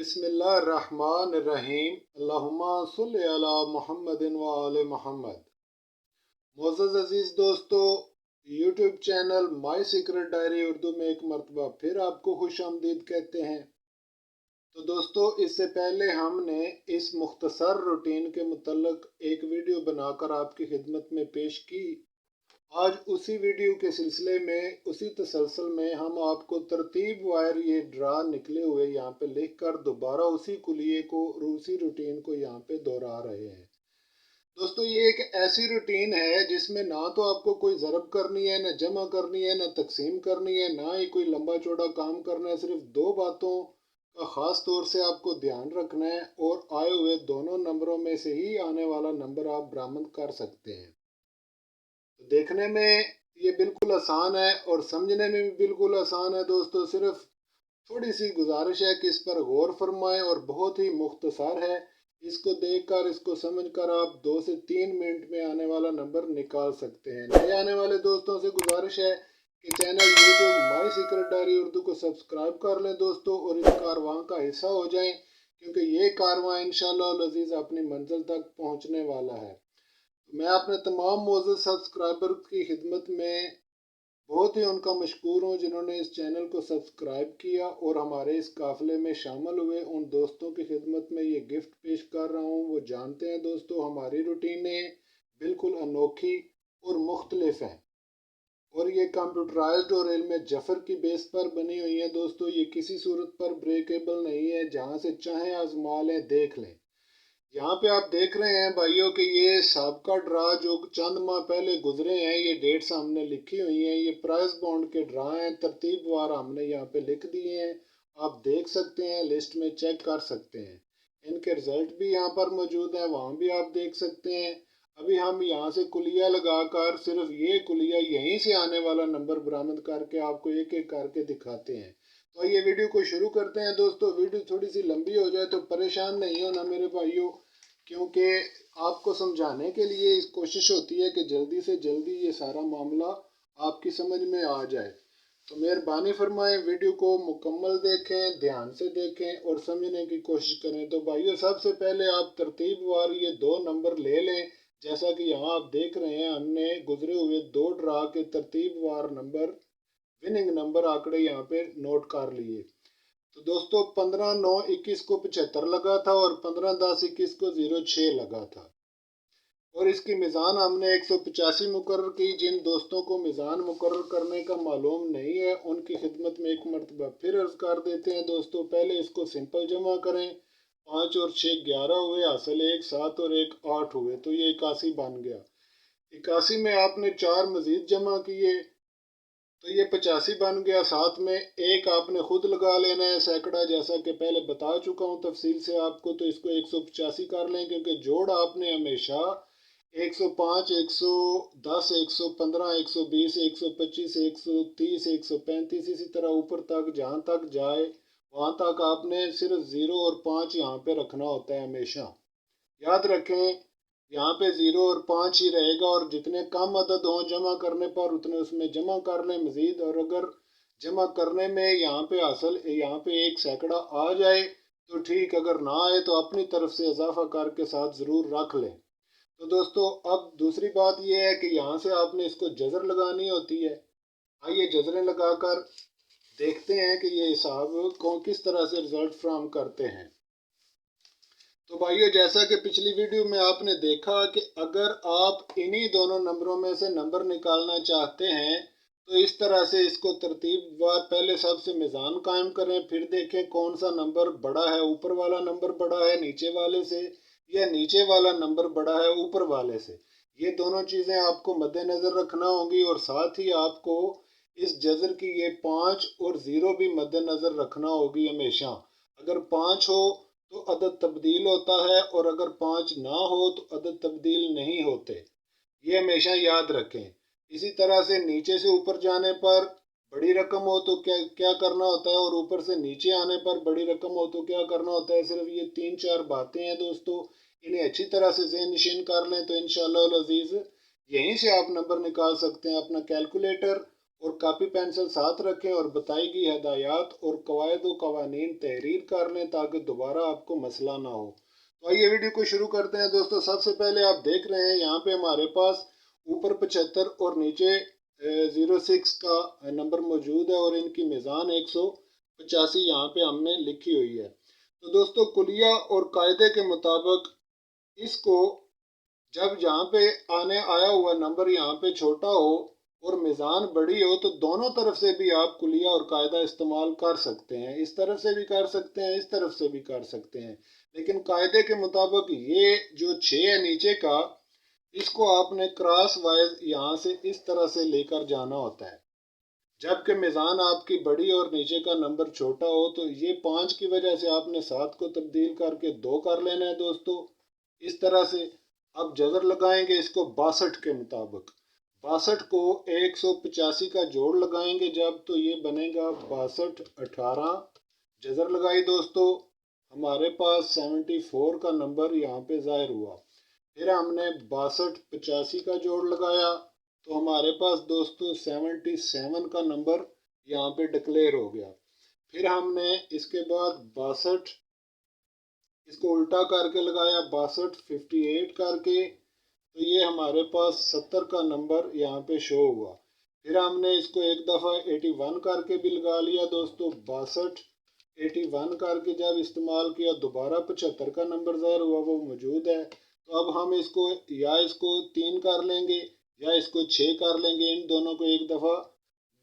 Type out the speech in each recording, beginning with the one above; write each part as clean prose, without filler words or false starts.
बिस्मिल्लाहिर्रहमानिर्रहीम। अल्लाहुम्मा सल्लि अला मुहम्मदिन व आले मुहम्मद। मोअज़्ज़ज़ अज़ीज़ दोस्तों, YouTube channel my secret diary Urdu में एक मरतबा फिर आपको खुश आमदीद कहते हैं। तो दोस्तों, इससे पहले हमने इस मुख्तसर रूटीन के मुतल्लिक़ एक वीडियो बनाकर आपकी खिदमत में पेश की। आज उसी वीडियो के सिलसिले में, उसी तसलसल में हम आपको तरतीब वार ये ड्रा निकले हुए यहाँ पे लिख कर दोबारा उसी कुलिये को, उसी रूटीन को यहाँ पे दोहरा रहे हैं। दोस्तों, ये एक ऐसी रूटीन है जिसमें ना तो आपको कोई ज़रब करनी है, ना जमा करनी है, ना तकसीम करनी है, ना ही कोई लंबा चौड़ा काम करना है। सिर्फ दो बातों का ख़ास तौर से आपको ध्यान रखना है और आए हुए दोनों नंबरों में से ही आने वाला नंबर आप बरामद कर सकते हैं। तो देखने में ये बिल्कुल आसान है और समझने में भी बिल्कुल आसान है। दोस्तों, सिर्फ थोड़ी सी गुजारिश है कि इस पर गौर फरमाएं और बहुत ही मुख्तसर है। इसको देखकर, इसको समझकर आप 2 से 3 मिनट में आने वाला नंबर निकाल सकते हैं। नए आने वाले दोस्तों से गुजारिश है कि channel YouTube my secret diary Urdu को सब्सक्राइब कर लें दोस्तों, और इस कारवां का हिस्सा हो जाएं, क्योंकि ये कारवां इंशाअल्लाह अज़ीज़ अपनी मंजिल तक पहुँचने वाला है। मैं अपने तमाम मौजूद सब्सक्राइबर की खिदमत में बहुत ही उनका मशकूर हूँ जिन्होंने इस चैनल को सब्सक्राइब किया और हमारे इस काफ़िले में शामिल हुए। उन दोस्तों की खिदमत में ये गिफ्ट पेश कर रहा हूँ। वो जानते हैं दोस्तों, हमारी रूटीनें बिल्कुल अनोखी और मुख्तलिफ हैं और ये कंप्यूटराइज्ड और इल्म जफ़र की बेस पर बनी हुई है। दोस्तों, ये किसी सूरत पर ब्रेकेबल नहीं है। जहाँ से चाहें आजमा लें, देख लें। यहाँ पे आप देख रहे हैं भाइयों कि ये साबका ड्रा जो चंद माह पहले गुजरे हैं, ये डेट सामने लिखी हुई हैं। ये प्राइस बॉन्ड के ड्रा हैं, तरतीबवार हमने यहाँ पे लिख दिए हैं। आप देख सकते हैं, लिस्ट में चेक कर सकते हैं। इनके रिजल्ट भी यहाँ पर मौजूद हैं, वहाँ भी आप देख सकते हैं। अभी हम यहाँ से कुलिया लगाकर सिर्फ ये कुलिया यहीं से आने वाला नंबर बरामद करके आपको एक एक करके दिखाते हैं। तो ये वीडियो को शुरू करते हैं। दोस्तों, वीडियो थोड़ी सी लंबी हो जाए तो परेशान नहीं होना मेरे भाइयों, क्योंकि आपको समझाने के लिए इस कोशिश होती है कि जल्दी से जल्दी ये सारा मामला आपकी समझ में आ जाए। तो मेहरबानी फरमाएं, वीडियो को मुकम्मल देखें, ध्यान से देखें और समझने की कोशिश करें। तो भाइयों, सबसे पहले आप तरतीबवार ये दो नंबर ले लें। जैसा कि यहाँ आप देख रहे हैं, हमने गुजरे हुए दो ड्रा के तरतीबवार नंबर, विनिंग नंबर आंकड़े यहाँ पे नोट कर लिए। तो दोस्तों, 15/9/21 को 75 लगा था और 15/10/21 को 06 लगा था। और इसकी मिज़ान हमने 185 मुकर्रर की। जिन दोस्तों को मिज़ान मुकर्रर करने का मालूम नहीं है, उनकी खिदमत में एक मरतबा फिर अर्ज कर देते हैं। दोस्तों, पहले इसको सिंपल जमा करें। 5 और 6 11 हुए, हासिल 1 7 और 1 8 हुए, तो ये 81 बन गया। 81 में आपने 4 मज़ीद जमा किए तो ये 85 बन गया। साथ में एक आपने खुद लगा लेना है सैकड़ा, जैसा कि पहले बता चुका हूँ तफसील से आपको। तो इसको 185 कर लें, क्योंकि जोड़ आपने हमेशा 105, 110, 115, 120, 125, 130, 135 इसी तरह ऊपर तक जहाँ तक जाए वहाँ तक आपने सिर्फ 0 और 5 यहाँ पे रखना होता है हमेशा। याद रखें, यहाँ पे 0 और 5 ही रहेगा, और जितने कम अदद हों जमा करने पर उतने उसमें जमा कर लें मज़ीद। और अगर जमा करने में यहाँ पे असल यहाँ पे एक सैकड़ा आ जाए तो ठीक, अगर ना आए तो अपनी तरफ से इजाफा करके साथ ज़रूर रख लें। तो दोस्तों, अब दूसरी बात यह है कि यहाँ से आपने इसको जज़र लगानी होती है। आइए जज़रें लगाकर देखते हैं कि ये हिसाब कौन किस तरह से रिज़ल्ट फ्राहम करते हैं। तो भाइयों, जैसा कि पिछली वीडियो में आपने देखा कि अगर आप इन्हीं दोनों नंबरों में से नंबर निकालना चाहते हैं तो इस तरह से इसको तरतीबवार पहले सबसे मिज़ान कायम करें, फिर देखें कौन सा नंबर बड़ा है, ऊपर वाला नंबर बड़ा है नीचे वाले से या नीचे वाला नंबर बड़ा है ऊपर वाले से। ये दोनों चीज़ें आपको मद्देनज़र रखना होंगी, और साथ ही आपको इस जज़र की ये 5 और 0 भी मद्देनज़र रखना होगी हमेशा। अगर 5 हो तो अदद तब्दील होता है, और अगर 5 ना हो तो अदद तब्दील नहीं होते। ये हमेशा याद रखें। इसी तरह से नीचे से ऊपर जाने पर बड़ी रकम हो तो क्या क्या करना होता है, और ऊपर से नीचे आने पर बड़ी रकम हो तो क्या करना होता है। सिर्फ ये 3-4 बातें हैं दोस्तों, इन्हें अच्छी तरह से ज़हन नशीन कर लें तो इंशाअल्लाह अज़ीज़ यहीं से आप नंबर निकाल सकते हैं। अपना कैलकुलेटर और कापी पेंसिल साथ रखें और बताई गई हदायत और कवायद व कवानीन तहरीर कर लें ताकि दोबारा आपको मसला ना हो। तो आइए वीडियो को शुरू करते हैं दोस्तों। सबसे पहले आप देख रहे हैं यहाँ पे हमारे पास ऊपर 75 और नीचे 06 का नंबर मौजूद है और इनकी मिज़ान 185 यहाँ पे हमने लिखी हुई है। तो दोस्तों कुलिया और कायदे के मुताबिक इसको जब यहाँ पे आया हुआ नंबर यहाँ पे छोटा हो और मिज़ान बड़ी हो तो दोनों तरफ से भी आप कुलिया और कायदा इस्तेमाल कर सकते हैं। इस तरफ से भी कर सकते हैं, इस तरफ से भी कर सकते हैं, लेकिन कायदे के मुताबिक ये जो 6 है नीचे का, इसको आपने क्रॉस वाइज यहाँ से इस तरह से लेकर जाना होता है। जबकि मिज़ान आपकी बड़ी और नीचे का नंबर छोटा हो तो ये 5 की वजह से आपने 7 को तब्दील करके 2 कर लेना है दोस्तों, इस तरह से। अब जज़र लगाएंगे इसको 62 के मुताबिक। 62 को 185 का जोड़ लगाएंगे जब, तो ये बनेगा 62 18। जज़र लगाई दोस्तों, हमारे पास 74 का नंबर यहाँ पे ज़ाहिर हुआ। फिर हमने 62 85 का जोड़ लगाया तो हमारे पास दोस्तों 77 का नंबर यहाँ पे डिक्लेयर हो गया। फिर हमने इसके बाद 62 इसको उल्टा करके लगाया, 62 58 करके, तो ये हमारे पास 70 का नंबर यहाँ पे शो हुआ। फिर हमने इसको एक दफ़ा 81 करके भी लगा लिया दोस्तों। 62 81 करके जब इस्तेमाल किया दोबारा 75 का नंबर ज़ाहिर हुआ, वो मौजूद है। तो अब हम इसको या इसको 3 कर लेंगे या इसको 6 कर लेंगे। इन दोनों को एक दफ़ा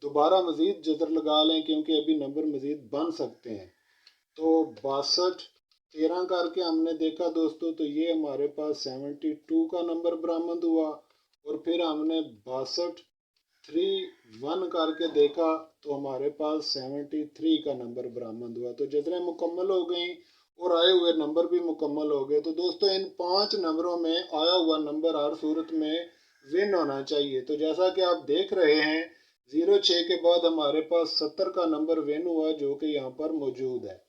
दोबारा मज़ीद जज़र लगा लें क्योंकि अभी नंबर मज़ीद बन सकते हैं। तो 62 13 करके हमने देखा दोस्तों, तो ये हमारे पास 72 का नंबर बरामद हुआ। और फिर हमने 62 31 करके देखा तो हमारे पास 73 का नंबर बरामद हुआ। तो जज़रें मुकम्मल हो गई और आए हुए नंबर भी मुकम्मल हो गए। तो दोस्तों इन 5 नंबरों में आया हुआ नंबर हर सूरत में विन होना चाहिए। तो जैसा कि आप देख रहे हैं 06 के बाद हमारे पास 70 का नंबर विन हुआ जो कि यहाँ पर मौजूद है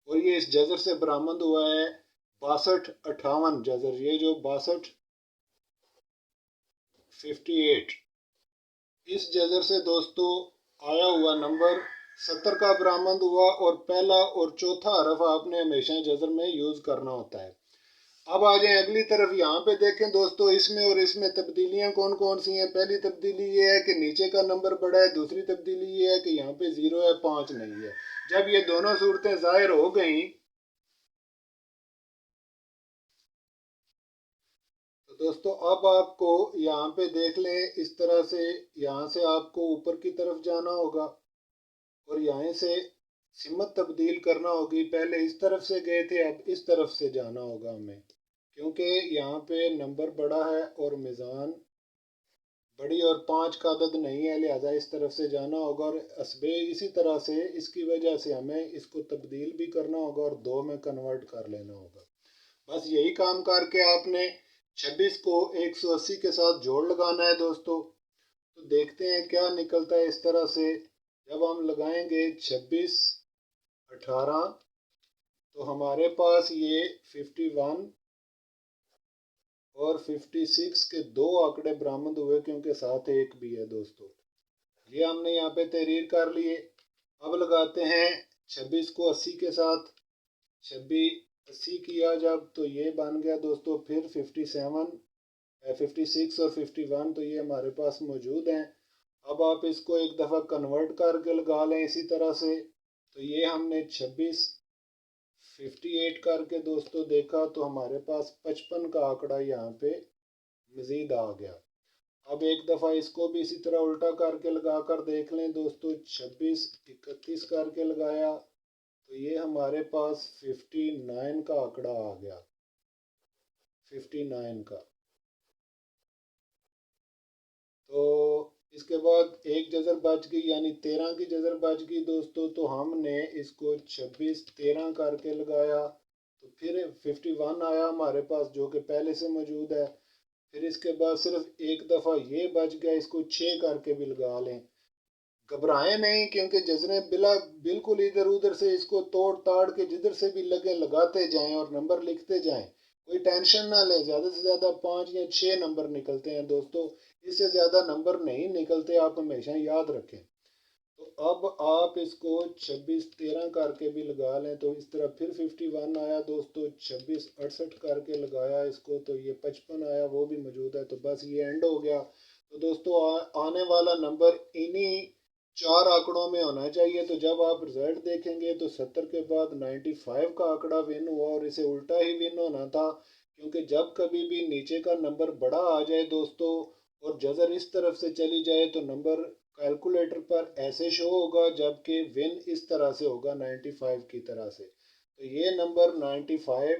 और ये इस जज़र से बरामद हुआ है 62 58 जज़र। ये जो 62 58 इस जज़र से दोस्तों आया हुआ नंबर 70 का बरामद हुआ और पहला और चौथा हरफ आपने हमेशा जज़र में यूज़ करना होता है। अब आ जाएं अगली तरफ। यहाँ पे देखें दोस्तों इसमें और इसमें तब्दीलियाँ कौन कौन सी हैं। पहली तब्दीली ये है कि नीचे का नंबर बड़ा है। दूसरी तब्दीली ये है कि यहाँ पे 0 है 5 नहीं है। जब ये दोनों सूरतें ज़ाहिर हो गई तो दोस्तों अब आपको यहाँ पे देख लें इस तरह से, यहाँ से आपको ऊपर की तरफ जाना होगा और यहाँ से सिमत तब्दील करना होगी। पहले इस तरफ से गए थे, अब इस तरफ से जाना होगा हमें क्योंकि यहाँ पे नंबर बड़ा है और मिज़ान बड़ी और 5 का अदद नहीं है, लिहाजा इस तरफ से जाना होगा। और असबे इसी तरह से इसकी वजह से हमें इसको तब्दील भी करना होगा और 2 में कन्वर्ट कर लेना होगा। बस यही काम करके आपने 26 को 180 के साथ जोड़ लगाना है दोस्तों। तो देखते हैं क्या निकलता है। इस तरह से जब हम लगाएंगे 26 18 तो हमारे पास ये 51 और 56 के 2 आंकड़े बरामद हुए क्योंकि साथ एक भी है दोस्तों। ये हमने यहाँ पे तहरीर कर लिए। अब लगाते हैं 26 को 80 के साथ। 26 80 किया जब तो ये बन गया दोस्तों। फिर 57 56 और 51 तो ये हमारे पास मौजूद हैं। अब आप इसको एक दफ़ा कन्वर्ट करके लगा लें इसी तरह से। तो ये हमने 26 58 करके दोस्तों देखा तो हमारे पास 55 का आंकड़ा यहाँ पे मज़ीद आ गया। अब एक दफ़ा इसको भी इसी तरह उल्टा करके लगा कर देख लें दोस्तों। 26 31 करके लगाया तो ये हमारे पास 59 का आंकड़ा आ गया, 59 का। तो इसके बाद एक जज़र बच गई यानी 13 की जज़र बच गई दोस्तों। तो हमने इसको 26 13 करके लगाया तो फिर 51 आया हमारे पास जो कि पहले से मौजूद है। फिर इसके बाद सिर्फ एक दफ़ा ये बच गया, इसको 6 करके भी लगा लें। घबराएं नहीं क्योंकि जज़रें बिल्कुल इधर उधर से इसको तोड़ ताड़ के जिधर से भी लगे लगाते जाएं और नंबर लिखते जाएं। कोई टेंशन ना लें, ज़्यादा से ज़्यादा 5 या 6 नंबर निकलते हैं दोस्तों। इससे ज़्यादा नंबर नहीं निकलते, आप हमेशा याद रखें। तो अब आप इसको 26 13 करके भी लगा लें तो इस तरह फिर 51 आया दोस्तों। 26 68 करके लगाया इसको तो ये 55 आया, वो भी मौजूद है। तो बस ये एंड हो गया। तो दोस्तों आने वाला नंबर इन्हीं चार आंकड़ों में होना चाहिए। तो जब आप रिजल्ट देखेंगे तो 70 के बाद 95 का आंकड़ा विन हुआ और इसे उल्टा ही विन होना था, क्योंकि जब कभी भी नीचे का नंबर बड़ा आ जाए दोस्तों और जजर इस तरफ से चली जाए तो नंबर कैलकुलेटर पर ऐसे शो होगा, जबकि विन इस तरह से होगा 95 की तरह से। तो ये नंबर 95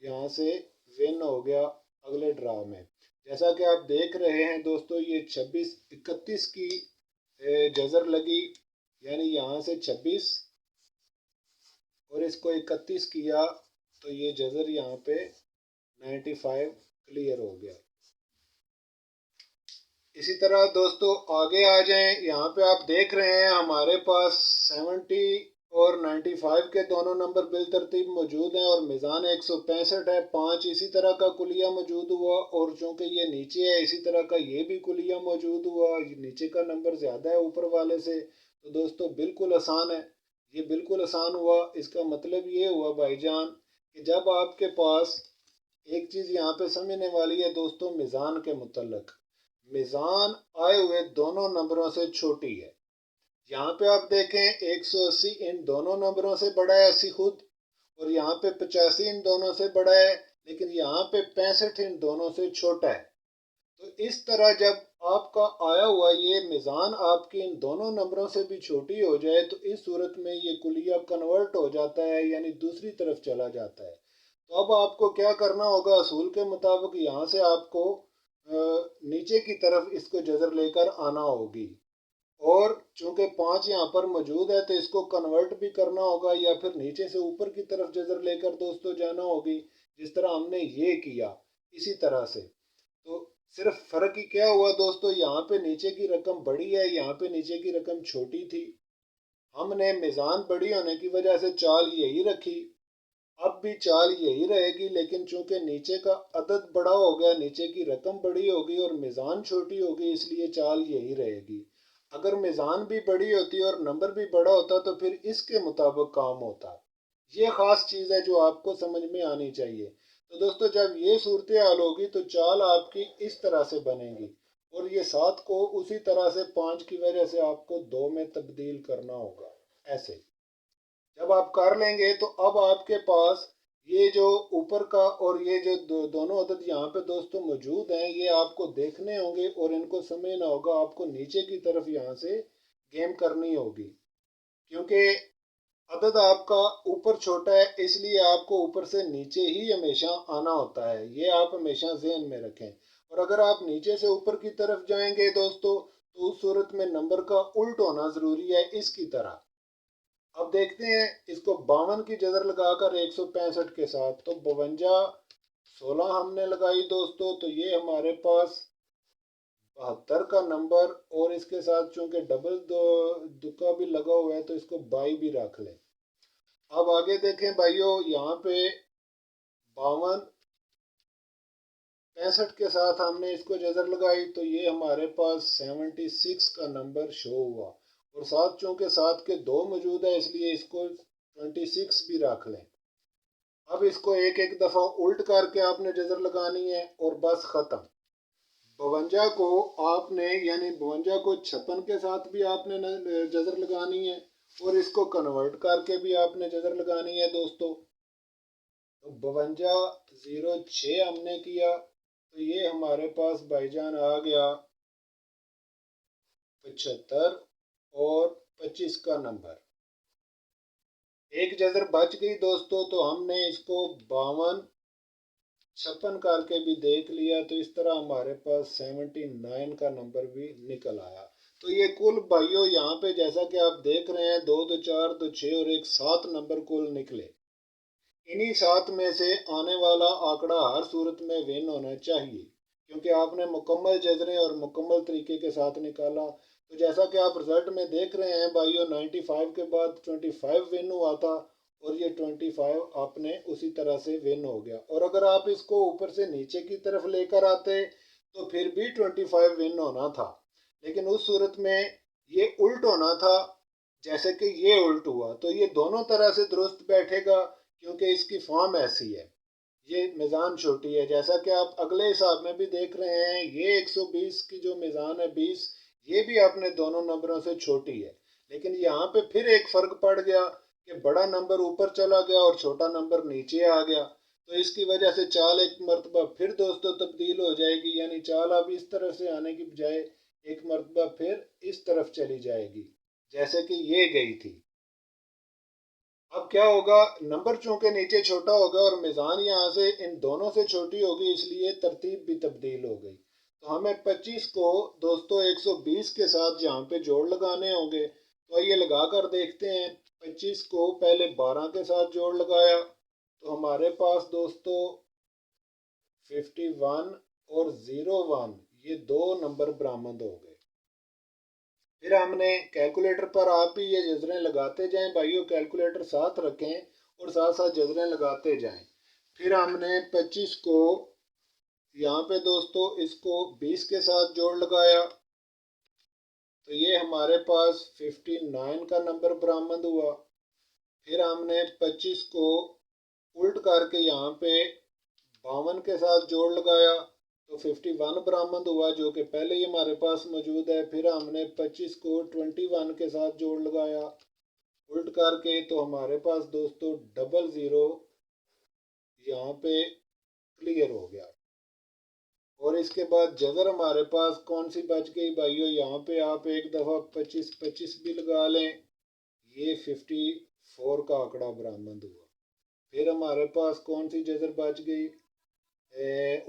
यहाँ से विन हो गया अगले ड्रा में। जैसा कि आप देख रहे हैं दोस्तों, ये 26 31 की जजर लगी, यानी यहाँ से 26 और इसको 31 किया तो ये जजर यहाँ पे 95 क्लियर हो गया। इसी तरह दोस्तों आगे आ जाएं। यहाँ पे आप देख रहे हैं हमारे पास 70 और 95 के दोनों नंबर बिल तरतीब मौजूद हैं और मिज़ान 165 है। 5 इसी तरह का कुलिया मौजूद हुआ और चूँकि ये नीचे है इसी तरह का ये भी कुलिया मौजूद हुआ। नीचे का नंबर ज़्यादा है ऊपर वाले से, तो दोस्तों बिल्कुल आसान है, ये बिल्कुल आसान हुआ। इसका मतलब ये हुआ भाईजान कि जब आपके पास एक चीज़ यहाँ पे समझने वाली है दोस्तों, मिज़ान के मुतल्लक, मिज़ान आए हुए दोनों नंबरों से छोटी है। यहाँ पे आप देखें 180 इन दोनों नंबरों से बड़ा है 80 खुद, और यहाँ पे 85 इन दोनों से बड़ा है, लेकिन यहाँ पे 65 इन दोनों से छोटा है। तो इस तरह जब आपका आया हुआ ये मिज़ान आपकी इन दोनों नंबरों से भी छोटी हो जाए तो इस सूरत में ये कुलिया कन्वर्ट हो जाता है, यानी दूसरी तरफ चला जाता है। तो अब आपको क्या करना होगा, असूल के मुताबिक यहाँ से आपको नीचे की तरफ इसको जजर लेकर आना होगी, और चूंकि 5 यहाँ पर मौजूद है तो इसको कन्वर्ट भी करना होगा या फिर नीचे से ऊपर की तरफ जजर लेकर दोस्तों जाना होगी, जिस तरह हमने ये किया इसी तरह से। तो सिर्फ फर्क ही क्या हुआ दोस्तों, यहाँ पे नीचे की रकम बड़ी है, यहाँ पे नीचे की रकम छोटी थी। हमने मिज़ान बड़ी होने की वजह से चाल यही रखी, अब भी चाल यही रहेगी, लेकिन चूंकि नीचे का अदद बड़ा हो गया, नीचे की रकम बड़ी होगी और मिज़ान छोटी होगी, इसलिए चाल यही रहेगी। अगर मिज़ान भी बड़ी होती और नंबर भी बड़ा होता तो फिर इसके मुताबिक काम होता। ये ख़ास चीज़ है जो आपको समझ में आनी चाहिए। तो दोस्तों जब ये सूरत हाल होगी तो चाल आपकी इस तरह से बनेगी, और ये 7 को उसी तरह से 5 की वजह से आपको 2 में तब्दील करना होगा। ऐसे जब आप कर लेंगे तो अब आपके पास ये जो ऊपर का और ये जो दोनों अदद यहाँ पे दोस्तों मौजूद हैं, ये आपको देखने होंगे और इनको समझना होगा। आपको नीचे की तरफ यहाँ से गेम करनी होगी, क्योंकि अदद आपका ऊपर छोटा है, इसलिए आपको ऊपर से नीचे ही हमेशा आना होता है। ये आप हमेशा जहन में रखें। और अगर आप नीचे से ऊपर की तरफ जाएंगे दोस्तों तो उस सूरत में नंबर का उल्ट होना ज़रूरी है, इसकी तरह। अब देखते हैं इसको 52 की जजर लगाकर 165 के साथ। तो 52 16 हमने लगाई दोस्तों, तो ये हमारे पास 72 का नंबर, और इसके साथ चूंकि डबल दुक्का भी लगा हुआ है तो इसको बाई भी रख लें। अब आगे देखें भाइयों, यहाँ पे 52 65 के साथ हमने इसको जजर लगाई तो ये हमारे पास 76 का नंबर शो हुआ, और साथ चूंकि साथ के दो मौजूद है इसलिए इसको 26 भी रख लें। अब इसको एक एक दफ़ा उल्ट करके आपने जजर लगानी है और बस ख़त्म। 52 को आपने यानी 52 को 56 के साथ भी आपने जजर लगानी है और इसको कन्वर्ट करके भी आपने जजर लगानी है दोस्तों। तो 52 06 हमने किया तो ये हमारे पास भाईजान आ गया 75 और 25 का नंबर। एक जजर बच गई दोस्तों, तो हमने इसको 52 56 करके भी देख लिया, तो इस तरह हमारे पास 79 का नंबर भी निकल आया। तो ये कुल भाइयों यहाँ पे जैसा कि आप देख रहे हैं 2 2 4 2 6 और एक 7 नंबर कुल निकले। इन्हीं 7 में से आने वाला आंकड़ा हर सूरत में विन होना चाहिए, क्योंकि आपने मुकम्मल जजरें और मुकम्मल तरीके के साथ निकाला। तो जैसा कि आप रिजल्ट में देख रहे हैं भाइयों, 95 के बाद 25 विन हुआ था और ये 25 आपने उसी तरह से विन हो गया। और अगर आप इसको ऊपर से नीचे की तरफ लेकर आते तो फिर भी 25 विन होना था, लेकिन उस सूरत में ये उल्ट होना था, जैसे कि ये उल्ट हुआ। तो ये दोनों तरह से दुरुस्त बैठेगा क्योंकि इसकी फॉर्म ऐसी है, ये मीज़ान छोटी है। जैसा कि आप अगले हिसाब में भी देख रहे हैं, ये 120 की जो मीज़ान है 20, ये भी अपने दोनों नंबरों से छोटी है। लेकिन यहाँ पे फिर एक फ़र्क पड़ गया कि बड़ा नंबर ऊपर चला गया और छोटा नंबर नीचे आ गया। तो इसकी वजह से चाल एक मरतबा फिर दोस्तों तब्दील हो जाएगी, यानी चाल अब इस तरफ से आने की बजाय एक मरतबा फिर इस तरफ चली जाएगी, जैसे कि ये गई थी। अब क्या होगा, नंबर चूंकि नीचे छोटा होगा और मिजान यहाँ से इन दोनों से छोटी होगी, इसलिए तरतीब भी तब्दील हो गई। तो हमें 25 को दोस्तों 120 के साथ यहाँ पे जोड़ लगाने होंगे। तो आइए लगा कर देखते हैं। 25 को पहले 12 के साथ जोड़ लगाया तो हमारे पास दोस्तों 51 और 01 ये दो नंबर बरामद हो गए। फिर हमने कैलकुलेटर पर आप ही ये जजरें लगाते जाएं भाइयों, कैलकुलेटर साथ रखें और साथ साथ जजरें लगाते जाएं। फिर हमने 25 को यहाँ पे दोस्तों इसको 20 के साथ जोड़ लगाया तो ये हमारे पास 59 का नंबर बरामद हुआ। फिर हमने 25 को उल्ट करके यहाँ पे 52 के साथ जोड़ लगाया तो 51 बरामद हुआ, जो कि पहले ही हमारे पास मौजूद है। फिर हमने 25 को 21 के साथ जोड़ लगाया उल्ट करके तो हमारे पास दोस्तों 00 यहाँ पे क्लियर हो गया। और इसके बाद जजर हमारे पास कौन सी बच गई भाइयों, यहाँ पे आप एक दफ़ा 25 भी लगा लें, ये 54 का आंकड़ा बरामद हुआ। फिर हमारे पास कौन सी जजर बच गई,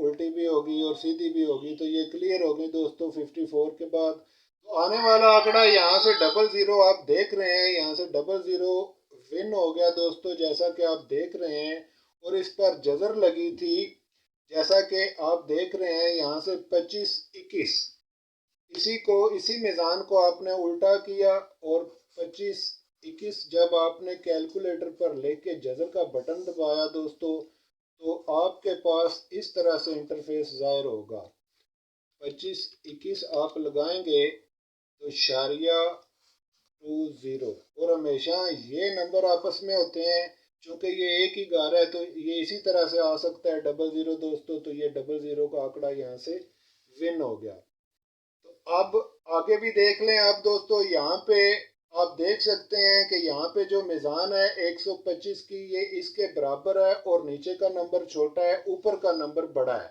उल्टी भी होगी और सीधी भी होगी, तो ये क्लियर होगी दोस्तों 54 के बाद। तो आने वाला आंकड़ा यहाँ से 00 आप देख रहे हैं, यहाँ से 00 विन हो गया दोस्तों, जैसा कि आप देख रहे हैं। और इस पर जजर लगी थी, जैसा कि आप देख रहे हैं, यहाँ से 25 21, इसी मीज़ान को आपने उल्टा किया और 25 21 जब आपने कैलकुलेटर पर लेके जजर का बटन दबाया दोस्तों, तो आपके पास इस तरह से इंटरफेस ज़ाहिर होगा। 25 21 आप लगाएंगे तो शारिया 20, और हमेशा ये नंबर आपस में होते हैं, चूंकि ये एक ही घर है तो ये इसी तरह से आ सकता है 00 दोस्तों। तो ये 00 का आंकड़ा यहाँ से विन हो गया। तो अब आगे भी देख लें आप दोस्तों, यहाँ पे आप देख सकते हैं कि यहाँ पे जो मीज़ान है 125 की, ये इसके बराबर है और नीचे का नंबर छोटा है, ऊपर का नंबर बड़ा है।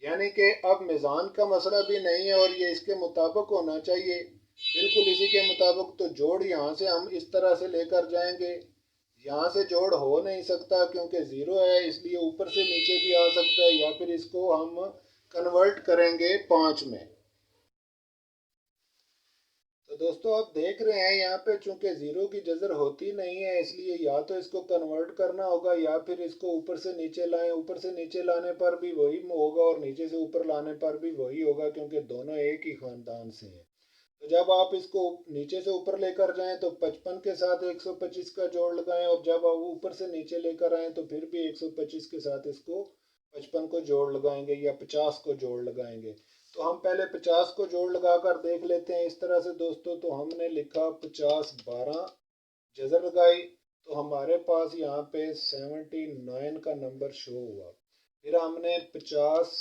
यानी कि अब मीज़ान का मसला भी नहीं है और ये इसके मुताबिक होना चाहिए, बिल्कुल इसी के मुताबिक। तो जोड़ यहाँ से हम इस तरह से लेकर जाएंगे, यहाँ से जोड़ हो नहीं सकता क्योंकि ज़ीरो है, इसलिए ऊपर से नीचे भी आ सकता है, या फिर इसको हम कन्वर्ट करेंगे 5 में। तो दोस्तों आप देख रहे हैं यहाँ पे चूंकि ज़ीरो की जजर होती नहीं है, इसलिए या तो इसको कन्वर्ट करना होगा या फिर इसको ऊपर से नीचे लाएं। ऊपर से नीचे लाने पर भी वही होगा और नीचे से ऊपर लाने पर भी वही होगा, क्योंकि दोनों एक ही ख़ानदान से हैं। तो जब आप इसको नीचे से ऊपर लेकर जाएं तो 55 के साथ 125 का जोड़ लगाएं, और जब आप ऊपर से नीचे लेकर आएँ तो फिर भी 125 के साथ इसको 55 को जोड़ लगाएंगे या 50 को जोड़ लगाएंगे। तो हम पहले 50 को जोड़ लगा कर देख लेते हैं इस तरह से दोस्तों। तो हमने लिखा 50 12 जजर लगाई तो हमारे पास यहाँ पे 79 का नंबर शो हुआ। फिर हमने 50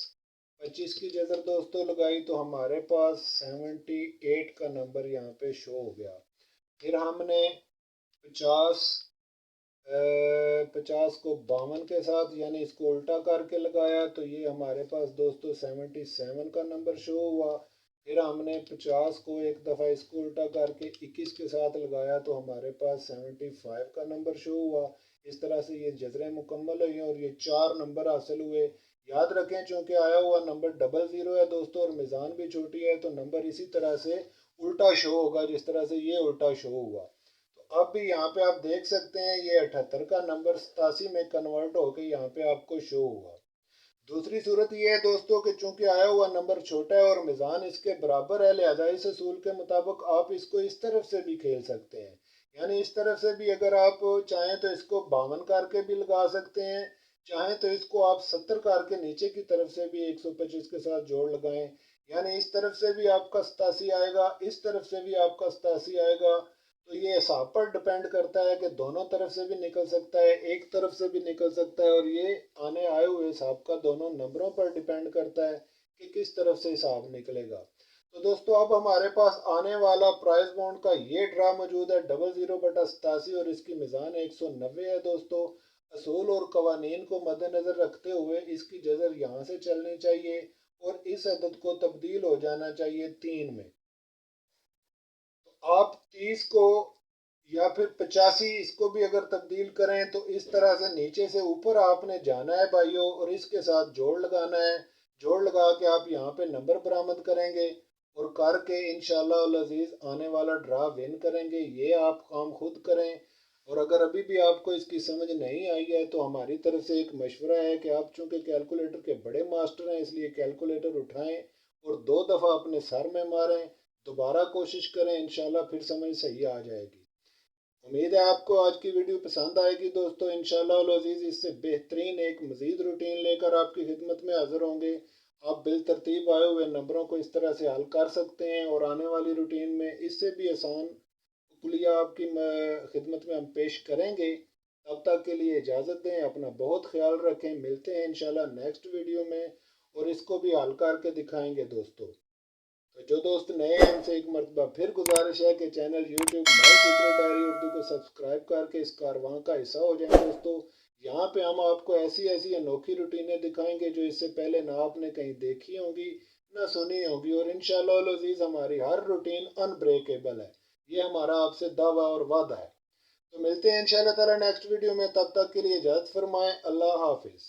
25 की जजर दोस्तों लगाई तो हमारे पास 78 का नंबर यहाँ पे शो हो गया। फिर हमने 50 50 को 52 के साथ यानी इसको उल्टा करके लगाया तो ये हमारे पास दोस्तों 77 का नंबर शो हुआ। फिर हमने 50 को एक दफ़ा इसको उल्टा करके 21 के साथ लगाया तो हमारे पास 75 का नंबर शो हुआ। इस तरह से ये जजरें मुकम्मल हुई और ये 4 नंबर हासिल हुए। याद रखें चूँकि आया हुआ नंबर 00 है दोस्तों और मीज़ान भी छोटी है, तो नंबर इसी तरह से उल्टा शो होगा जिस तरह से ये उल्टा शो हुआ। अब भी यहाँ पे आप देख सकते हैं ये 78 का नंबर 87 में कन्वर्ट होकर यहाँ पे आपको शो हुआ। दूसरी सूरत ये है दोस्तों कि चूंकि आया हुआ नंबर छोटा है और मिज़ान इसके बराबर है, लिहाजा इस असूल के मुताबिक आप इसको इस तरफ से भी खेल सकते हैं। यानी इस तरफ से भी अगर आप चाहें तो इसको 52 करके भी लगा सकते हैं, चाहें तो इसको आप 70 कार के नीचे की तरफ से भी 125 के साथ जोड़ लगाएं, यानी इस तरफ से भी आपका 87 आएगा, इस तरफ से भी आपका 87 आएगा। तो ये हिसाब पर डिपेंड करता है कि दोनों तरफ से भी निकल सकता है, एक तरफ से भी निकल सकता है, और ये आने आए हुए हिसाब का दोनों नंबरों पर डिपेंड करता है कि किस तरफ से हिसाब निकलेगा। तो दोस्तों अब हमारे पास आने वाला प्राइस बॉन्ड का ये ड्रा मौजूद है 00/87 और इसकी मिज़ान 190 है दोस्तों। असूल और कवानीन को मद्देनज़र रखते हुए इसकी जजर यहाँ से चलनी चाहिए और इस अदद को तब्दील हो जाना चाहिए 3 में। तो आप 30 को या फिर 85 इसको भी अगर तब्दील करें तो इस तरह से नीचे से ऊपर आपने जाना है भाइयों, और इसके साथ जोड़ लगाना है। जोड़ लगा के आप यहाँ पे नंबर बरामद करेंगे और करके इंशाल्लाह अजीज आने वाला ड्रा विन करेंगे। ये आप काम खुद करें। और अगर अभी भी आपको इसकी समझ नहीं आई है तो हमारी तरफ से एक मशवरा है कि आप चूंकि कैलकुलेटर के बड़े मास्टर हैं, इसलिए कैलकुलेटर उठाएं और 2 दफ़ा अपने सर में मारें, दोबारा कोशिश करें, इंशाल्लाह फिर समझ सही आ जाएगी। उम्मीद है आपको आज की वीडियो पसंद आएगी दोस्तों। इंशाल्लाह अज़ीज़ इससे बेहतरीन एक मज़ीद रूटीन लेकर आपकी खिदमत में हाज़िर होंगे। आप बिल तरतीब आए हुए नंबरों को इस तरह से हल कर सकते हैं और आने वाली रूटीन में इससे भी आसान कुलिया आपकी खिदमत में हम पेश करेंगे। तब तक के लिए इजाज़त दें, अपना बहुत ख्याल रखें। मिलते हैं इंशाल्लाह नेक्स्ट वीडियो में और इसको भी हल करके दिखाएंगे दोस्तों। तो जो दोस्त नए हैं उनसे एक मरतबा फिर गुजारिश है कि channel YouTube my secret diary Urdu को सब्सक्राइब करके इस कारवां का हिस्सा हो जाएं दोस्तों। यहाँ पे हम आपको ऐसी ऐसी अनोखी रूटीनें दिखाएंगे जो इससे पहले ना आपने कहीं देखी होंगी ना सुनी होगी, और इंशाल्लाह अज़ीज़ हमारी हर रूटीन अनब्रेकेबल है। ये हमारा आपसे दावा और वादा है। तो मिलते हैं इंशाल्लाह ताला नेक्स्ट वीडियो में, तब तक के लिए इजाज़त फरमाएं। अल्लाह हाफिज़।